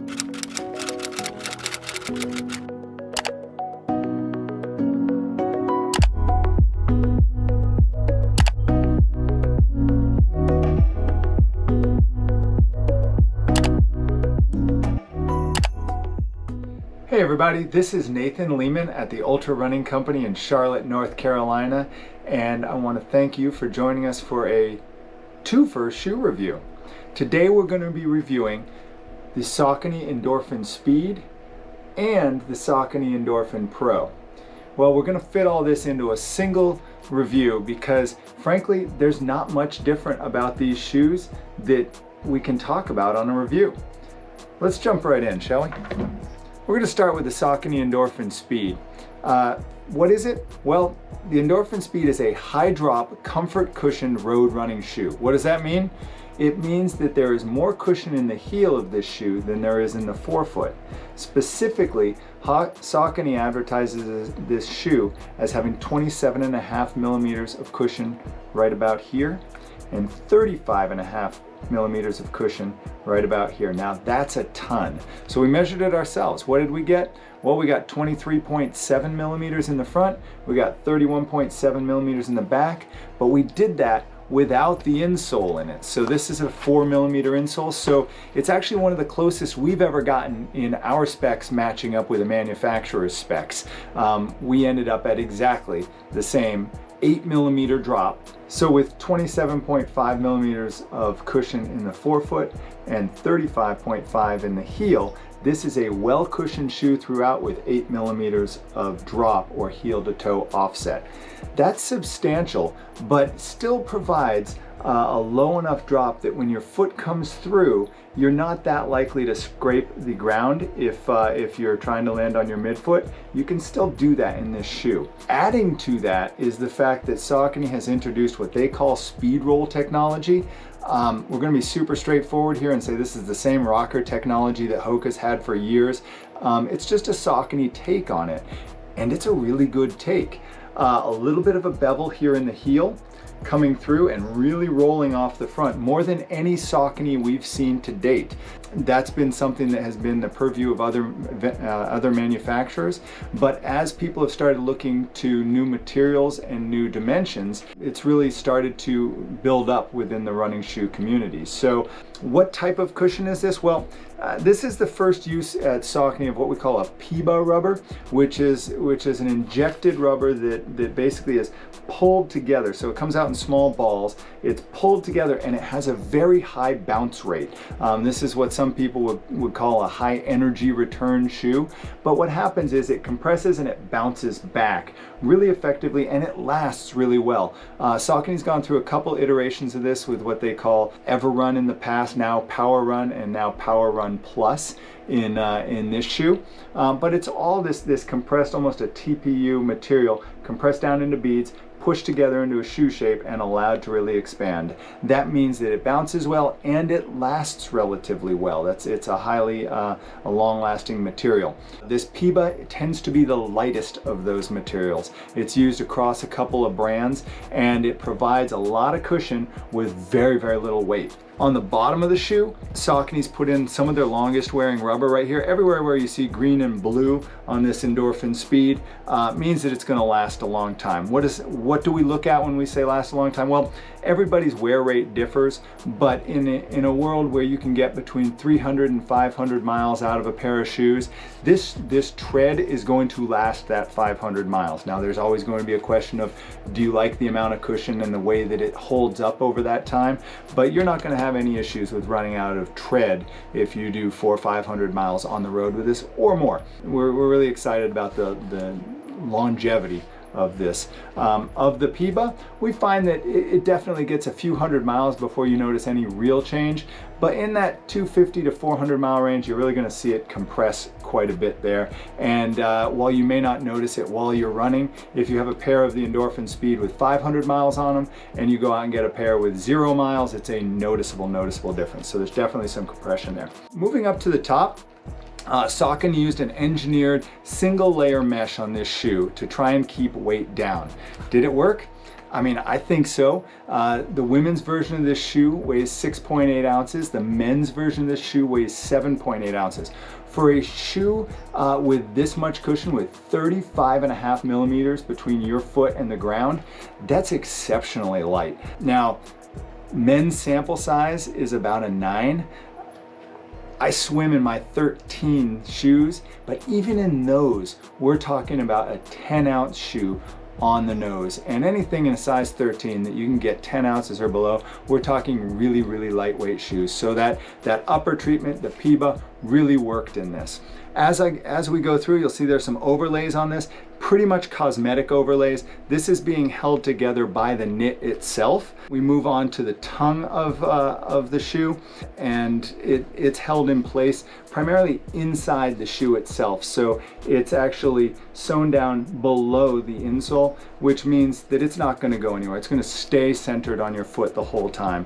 Hey everybody, this is Nathan Lehman at the Ultra Running Company in Charlotte, North Carolina, and I want to thank you for joining us for a twofer shoe review. Today we're going to be reviewing the Saucony Endorphin Speed and the Saucony Endorphin Pro. Well, we're going to fit all this into a single review because frankly there's not much different about these shoes that we can talk about on a review. Let's jump right in, shall we? We're going to start with the Saucony Endorphin Speed. What is it? Well, the Endorphin Speed is a high drop, comfort cushioned road running shoe. What does that mean? It means that there is more cushion in the heel of this shoe than there is in the forefoot. Specifically, Saucony advertises this shoe as having 27.5 millimeters of cushion right about here and 35.5 millimeters of cushion right about here. Now that's a ton. So we measured it ourselves. What did we get? Well, we got 23.7 millimeters in the front, we got 31.7 millimeters in the back, but we did that without the insole in it. So this is a 4 millimeter insole, so it's actually one of the closest we've ever gotten in our specs matching up with a manufacturer's specs. We ended up at exactly the same 8 millimeter drop. So with 27.5 millimeters of cushion in the forefoot and 35.5 in the heel, this is a well cushioned shoe throughout with 8 millimeters of drop or heel to toe offset. That's substantial, but still provides a low enough drop that when your foot comes through, you're not that likely to scrape the ground if you're trying to land on your midfoot. You can still do that in this shoe. Adding to that is the fact that Saucony has introduced what they call speed roll technology. We're going to be super straightforward here and say this is the same rocker technology that Hoka's had for years. It's just a Saucony take on it, and it's a really good take. A little bit of a bevel here in the heel, coming through and really rolling off the front more than any Saucony we've seen to date. That's been something that has been the purview of other manufacturers, but as people have started looking to new materials and new dimensions, it's really started to build up within the running shoe community. So what type of cushion is this? Well, this is the first use at Saucony of what we call a PIBA rubber, which is an injected rubber that basically is pulled together. So it comes out in small balls, it's pulled together, and it has a very high bounce rate. This is what some people would call a high energy return shoe. But what happens is it compresses and it bounces back really effectively, and it lasts really well. Saucony's gone through a couple iterations of this with what they call Everrun in the past, now Power Run, and now Power Run Plus in this shoe. But it's all this compressed, almost a TPU material, compressed down into beads, pushed together into a shoe shape and allowed to really expand. That means that it bounces well and it lasts relatively well. It's a highly a long-lasting material. This PIBA tends to be the lightest of those materials. It's used across a couple of brands, and it provides a lot of cushion with very, very little weight. On the bottom of the shoe, Saucony's put in some of their longest wearing rubber right here. Everywhere where you see green and blue on this Endorphin Speed means that it's going to last a long time. What do we look at when we say last a long time? Well, everybody's wear rate differs, but in a world where you can get between 300 and 500 miles out of a pair of shoes, this tread is going to last that 500 miles. Now there's always going to be a question of, do you like the amount of cushion and the way that it holds up over that time? But you're not going to have any issues with running out of tread if you do 400 or 500 miles on the road with this or more. We're really excited about the longevity of this. Of the PIBA, we find that it definitely gets a few hundred miles before you notice any real change, but in that 250 to 400 mile range, you're really going to see it compress quite a bit there. And while you may not notice it while you're running, if you have a pair of the Endorphin Speed with 500 miles on them and you go out and get a pair with 0 miles, it's a noticeable difference. So there's definitely some compression there. Moving up to the top, Saucony used an engineered single layer mesh on this shoe to try and keep weight down. Did it work? I mean, I think so. The women's version of this shoe weighs 6.8 ounces. The men's version of this shoe weighs 7.8 ounces. For a shoe with this much cushion, with 35.5 millimeters between your foot and the ground, that's exceptionally light. Now, men's sample size is about a 9. I swim in my 13 shoes, but even in those, we're talking about a 10-ounce shoe on the nose. And anything in a size 13 that you can get 10 ounces or below, we're talking really, really lightweight shoes. So that upper treatment, the PIBA, really worked in this. As we go through, you'll see there's some overlays on this, pretty much cosmetic overlays. This is being held together by the knit itself. We move on to the tongue of the shoe, and it's held in place primarily inside the shoe itself. So it's actually sewn down below the insole, which means that it's not going to go anywhere. It's going to stay centered on your foot the whole time.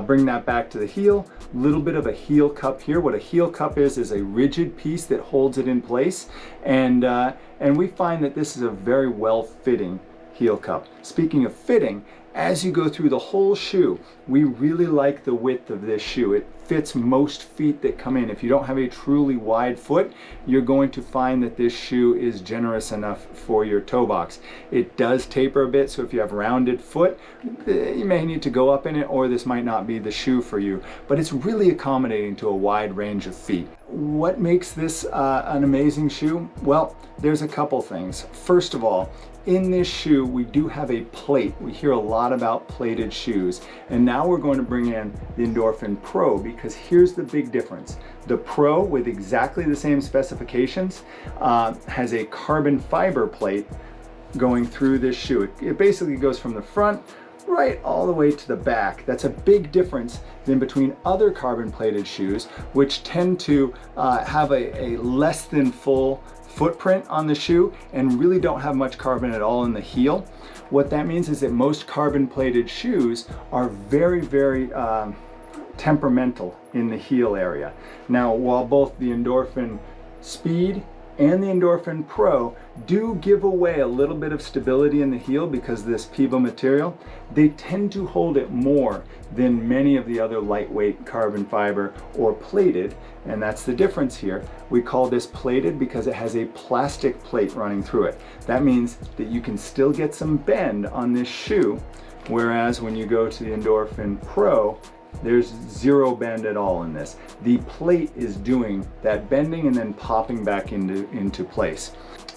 Bring that back to the heel. Little bit of a heel cup here. What a heel cup is a rigid piece that holds it in place, and we find that this is a very well-fitting heel cup. Speaking of fitting, as you go through the whole shoe, we really like the width of this shoe. It fits most feet that come in. If you don't have a truly wide foot, you're going to find that this shoe is generous enough for your toe box. It does taper a bit, so if you have rounded foot, you may need to go up in it, or this might not be the shoe for you, but it's really accommodating to a wide range of feet. What makes this an amazing shoe? Well, there's a couple things. First of all, in this shoe, we do have a plate. We hear a lot about plated shoes. And now we're going to bring in the Endorphin Pro, because here's the big difference. The Pro, with exactly the same specifications, has a carbon fiber plate going through this shoe. It basically goes from the front right all the way to the back. That's a big difference than between other carbon plated shoes, which tend to have a less than full footprint on the shoe and really don't have much carbon at all in the heel. What that means is that most carbon plated shoes are very, very temperamental in the heel area. Now, while both the Endorphin Speed and the Endorphin Pro do give away a little bit of stability in the heel because of this PIBA material, they tend to hold it more than many of the other lightweight carbon fiber or plated, and that's the difference here. We call this plated because it has a plastic plate running through it. That means that you can still get some bend on this shoe, whereas when you go to the Endorphin Pro, there's zero bend at all in this. The plate is doing that bending and then popping back into place.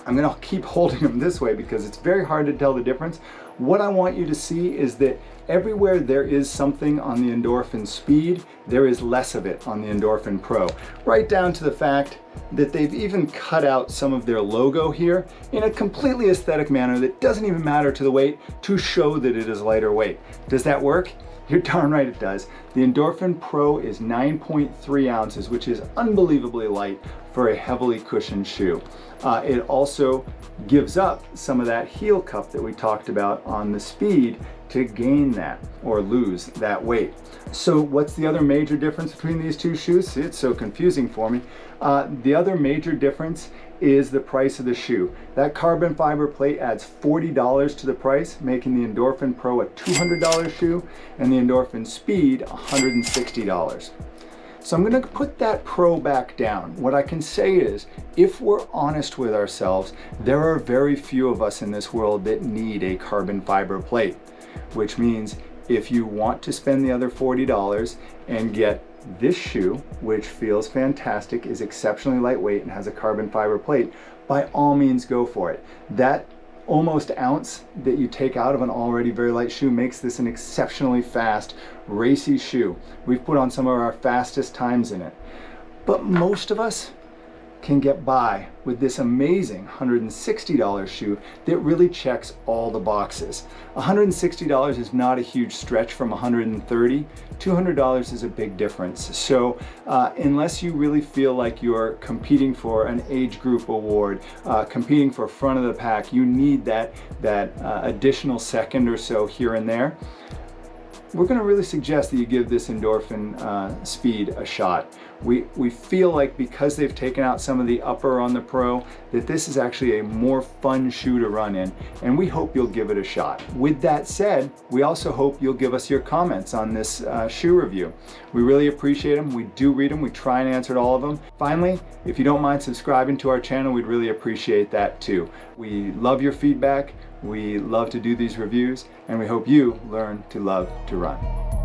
I'm gonna keep holding them this way because it's very hard to tell the difference. What I want you to see is that everywhere there is something on the Endorphin Speed, there is less of it on the Endorphin Pro. Right down to the fact that they've even cut out some of their logo here in a completely aesthetic manner that doesn't even matter to the weight to show that it is lighter weight. Does that work? You're darn right it does. The Endorphin Pro is 9.3 ounces, which is unbelievably light for a heavily cushioned shoe. It also gives up some of that heel cup that we talked about on the Speed to gain that or lose that weight. So what's the other major difference between these two shoes? See, it's so confusing for me. The other major difference is the price of the shoe. That carbon fiber plate adds $40 to the price, making the Endorphin Pro a $200 shoe and the Endorphin Speed $160. So I'm going to put that Pro back down. What I can say is, if we're honest with ourselves, there are very few of us in this world that need a carbon fiber plate, which means if you want to spend the other $40 and get this shoe, which feels fantastic, is exceptionally lightweight and has a carbon fiber plate, by all means go for it. That almost ounce that you take out of an already very light shoe makes this an exceptionally fast, racy shoe. We've put on some of our fastest times in it. But most of us can get by with this amazing $160 shoe that really checks all the boxes. $160 is not a huge stretch from $130. $200 is a big difference. So unless you really feel like you're competing for an age group award, competing for front of the pack, you need that additional second or so here and there. We're going to really suggest that you give this Endorphin Speed a shot. We feel like because they've taken out some of the upper on the Pro, that this is actually a more fun shoe to run in, and we hope you'll give it a shot. With that said, we also hope you'll give us your comments on this shoe review. We really appreciate them. We do read them. We try and answer all of them. Finally, if you don't mind subscribing to our channel, we'd really appreciate that too. We love your feedback. We love to do these reviews, and we hope you learn to love to run.